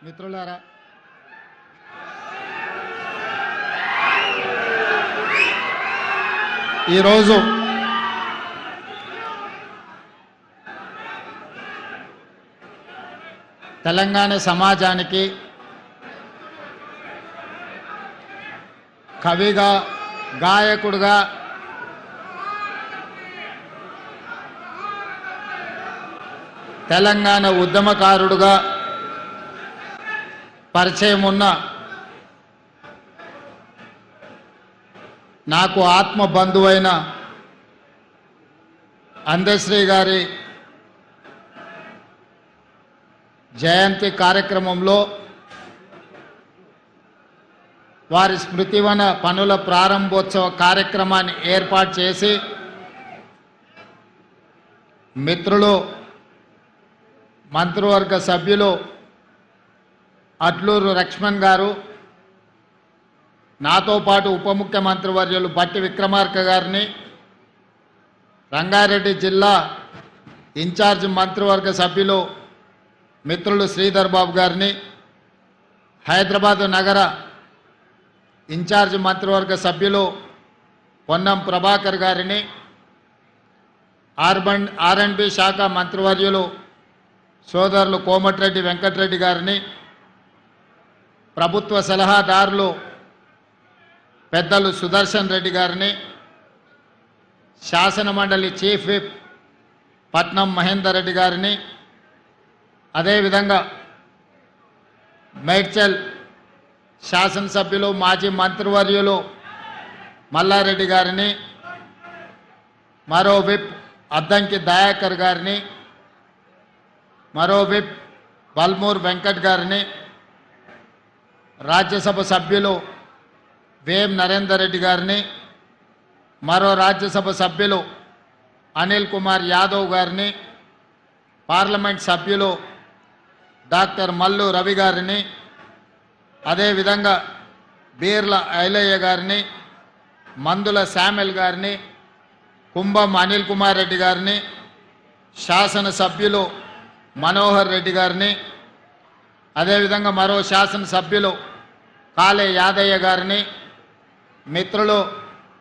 మిత్రులారా, ఈరోజు తెలంగాణ సమాజానికి కవిగా, గాయకుడుగా, తెలంగాణ ఉద్యమకారుడుగా పరిచయం ఉన్న నాకు ఆత్మ బంధువైన అందశ్రీ గారి జయంతి కార్యక్రమంలో వారి స్మృతివన పనుల ప్రారంభోత్సవ కార్యక్రమాన్ని ఏర్పాటు చేసి మిత్రులు, మంత్రివర్గ సభ్యులు అట్లూరు లక్ష్మణ్ గారు, నాతో పాటు ఉప ముఖ్యమంత్రి వర్యులు బట్టి విక్రమార్క గారిని, రంగారెడ్డి జిల్లా ఇన్ఛార్జ్ మంత్రివర్గ సభ్యులు మిత్రులు శ్రీధర్ బాబు గారిని, హైదరాబాద్ నగర ఇన్ఛార్జ్ మంత్రివర్గ సభ్యులు పొన్నం ప్రభాకర్ గారిని, ఆర్ఎండ్బి శాఖ మంత్రివర్యులు సోదరులు కోమటిరెడ్డి వెంకటరెడ్డి గారిని, ప్రభుత్వ సలహాదారులు పెద్దలు సుదర్శన్ రెడ్డి గారిని, శాసనమండలి చీఫ్ విప్ పట్నం మహేందర్ రెడ్డి గారిని, అదేవిధంగా మేడ్చల్ శాసనసభ్యులు మాజీ మంత్రివర్యులు మల్లారెడ్డి గారిని, మరో విప్ అద్దంకి దయాకర్ గారిని, మరో విప్ బల్మూర్ వెంకట్ గారిని, రాజ్యసభ సభ్యులు వేం నరేందర్ రెడ్డి గారిని, మరో రాజ్యసభ సభ్యులు అనిల్ కుమార్ యాదవ్ గారిని, పార్లమెంట్ సభ్యులు డాక్టర్ మల్లు రవి గారిని, అదేవిధంగా బీర్ల ఐలయ్య గారిని, మందుల శామ్యుల్ గారిని, కుంభం అనిల్ కుమార్ రెడ్డి గారిని, శాసనసభ్యులు మనోహర్ రెడ్డి గారిని, అదేవిధంగా మరో శాసనసభ్యులు కాళే యాదయ్య గారిని, మిత్రులు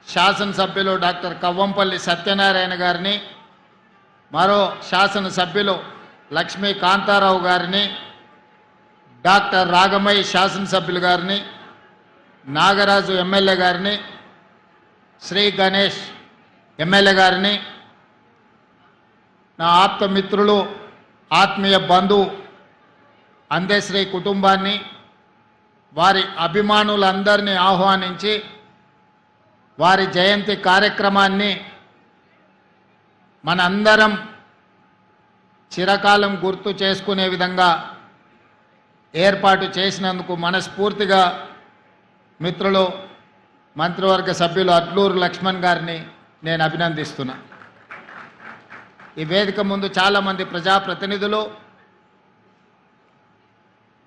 శాసనసభ్యులు డాక్టర్ కవ్వంపల్లి సత్యనారాయణ గారిని, మరో శాసనసభ్యులు లక్ష్మీ కాంతారావు గారిని, డాక్టర్ రాగమయ్య శాసనసభ్యులు గారిని, నాగరాజు ఎమ్మెల్యే గారిని, శ్రీ గణేష్ ఎమ్మెల్యే గారిని, నా ఆప్త మిత్రులు, ఆత్మీయ బంధువు అందశ్రీ కుటుంబాన్ని, వారి అభిమానులందరినీ ఆహ్వానించి వారి జయంతి కార్యక్రమాన్ని మనందరం చిరకాలం గుర్తు చేసుకునే విధంగా ఏర్పాటు చేసినందుకు మనస్ఫూర్తిగా మిత్రులు, మంత్రివర్గ సభ్యులు అట్లూరు లక్ష్మణ్ గారిని నేను అభినందిస్తున్నా. ఈ వేదిక ముందు చాలామంది ప్రజాప్రతినిధులు,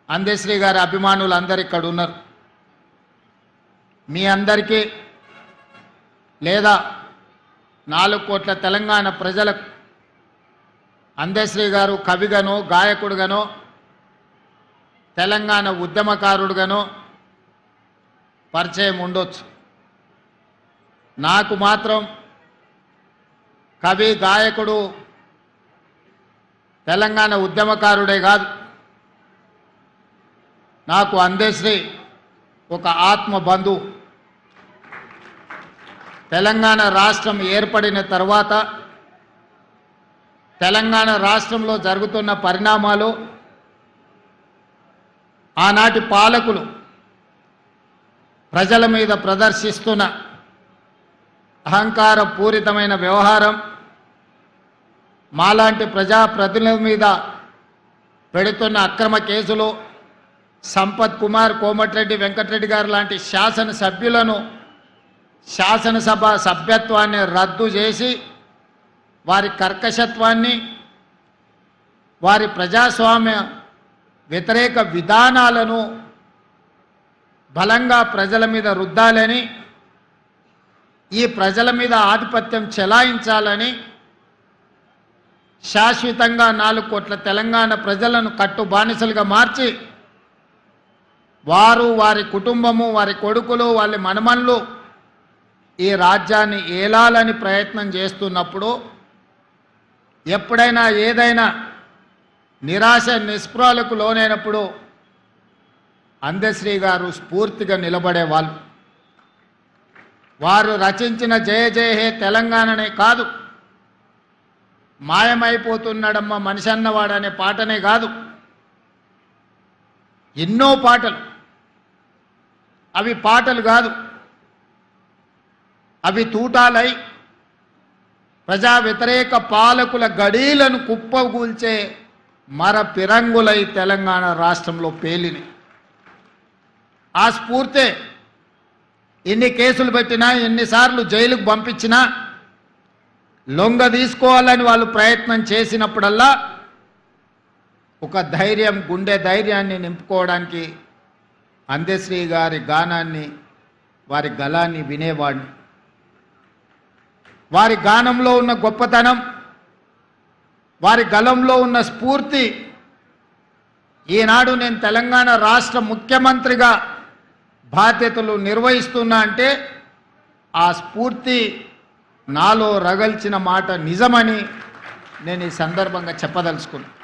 అందశ్రీ గారి అభిమానులు అందరు ఇక్కడ ఉన్నారు. మీ అందరికీ లేదా 4 కోట్ల తెలంగాణ ప్రజలకు అందశ్రీ గారు కవిగానో, గాయకుడుగానో, తెలంగాణ ఉద్యమకారుడుగానో పరిచయం ఉండొచ్చు. నాకు మాత్రం కవి, గాయకుడు, తెలంగాణ ఉద్యమకారుడే కాదు, నాకు అందశ్రీ ఒక ఆత్మ బంధువు. తెలంగాణ రాష్ట్రం ఏర్పడిన తర్వాత తెలంగాణ రాష్ట్రంలో జరుగుతున్న పరిణామాలు, ఆనాటి పాలకులు ప్రజల మీద ప్రదర్శిస్తున్న అహంకార పూరితమైన వ్యవహారం, మాలాంటి ప్రజాప్రతినిధుల మీద పెడుతున్న అక్రమ కేసులు, సంపత్ కుమార్, కోమటిరెడ్డి వెంకటరెడ్డి గారు లాంటి శాసనసభ్యులను శాసనసభ సభ్యత్వాన్ని రద్దు చేసి వారి కర్కశత్వాన్ని, వారి ప్రజాస్వామ్య వ్యతిరేక విధానాలను బలంగా ప్రజల మీద రుద్దాలని, ఈ ప్రజల మీద ఆధిపత్యం చెలాయించాలని శాశ్వతంగా 4 కోట్ల తెలంగాణ ప్రజలను కట్టు బానిసలుగా మార్చి వారు, వారి కుటుంబము, వారి కొడుకులు, వాళ్ళ మనమన్లు ఈ రాజ్యాన్ని ఏలాలని ప్రయత్నం చేస్తున్నప్పుడు ఎప్పుడైనా ఏదైనా నిరాశ నిస్పృహలకు లోనైనప్పుడు అందశ్రీ గారు స్ఫూర్తిగా నిలబడేవాళ్ళు. వారు రచించిన జయ జయ హే తెలంగాణనే కాదు, మాయమైపోతున్నాడమ్మ మనిషి అన్నవాడనే పాటనే కాదు, ఎన్నో పాటలు. అవి పాటలు కాదు, అవి తూటాలై ప్రజా వ్యతిరేక పాలకుల గడీలను కుప్పగూల్చే మర పిరంగులై తెలంగాణ రాష్ట్రంలో పేలిని. ఆ స్ఫూర్తే ఎన్ని కేసులు పెట్టినా, ఎన్నిసార్లు జైలుకు పంపించినా, లొంగ తీసుకోవాలని వాళ్ళు ప్రయత్నం చేసినప్పుడల్లా ఒక ధైర్యం, గుండె ధైర్యాన్ని నింపుకోవడానికి అందశ్రీ గారి గానాన్ని, వారి గళాన్ని వినేవాడిని. వారి గానంలో ఉన్న గొప్పతనం, వారి గళంలో ఉన్న స్ఫూర్తి ఈనాడు నేను తెలంగాణ రాష్ట్ర ముఖ్యమంత్రిగా బాధ్యతలు నిర్వహిస్తున్నా అంటే ఆ స్ఫూర్తి నాలో రగల్చిన మాట నిజమని నేను ఈ సందర్భంగా చెప్పదలుచుకున్నాను.